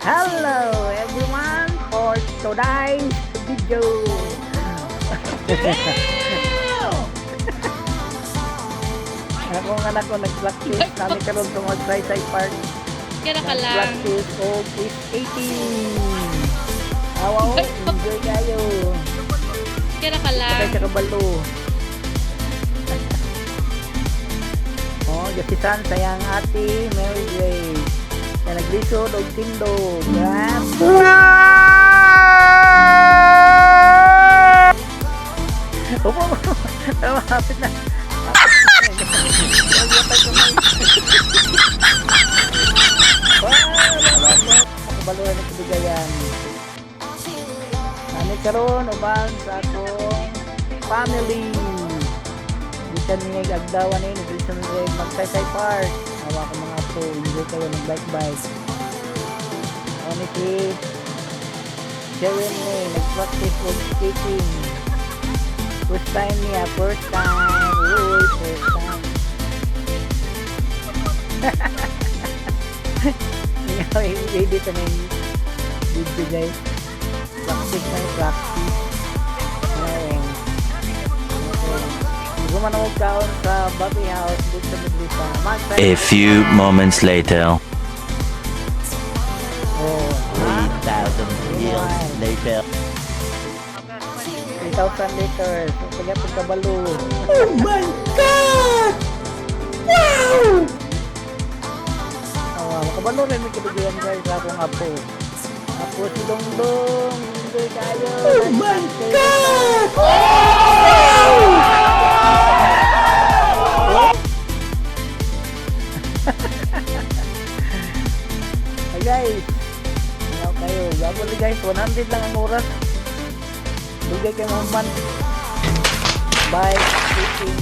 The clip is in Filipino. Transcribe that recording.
Hello everyone for today's video. Akong anak ko nag-practice kami karon sa mag-try park. Kaya ka lang. Practice og is 18. Awaw, enjoy kayo. Kaya ka lang. Kaya sa kabalo. Oh, gasisan sayang ate Mary Grace. Kaya naglisod og tindog. Grab. Opo, hapit na. Nakabaluan ng kabigayan. Kami karon uban sa akong family. Bisan niya agdawan ni Wilson Red mag-Try Park. Awa ko mga po, enjoy kayo ng bike. Honestly, Sharon ni nag-practice with skating. First time. Uy, first time. Ikaw, i-edit na yung video guys. Practice. Ngayon. Guman ako kaon sa Bobby House dito sa Midlisa. A few moments later. Oh, 3,000 years later. 3,000 liters. So, kaya pagkabalo. Oh my God! Wow! Makabalo rin may kabigayan guys sa akong apo. Apo si Dongdong. Enjoy kayo. Oh my God! Hey guys. Ano kayo? Gabol guys. 100 lang ang oras. Bigay kayo mga man. Bye. Fishing.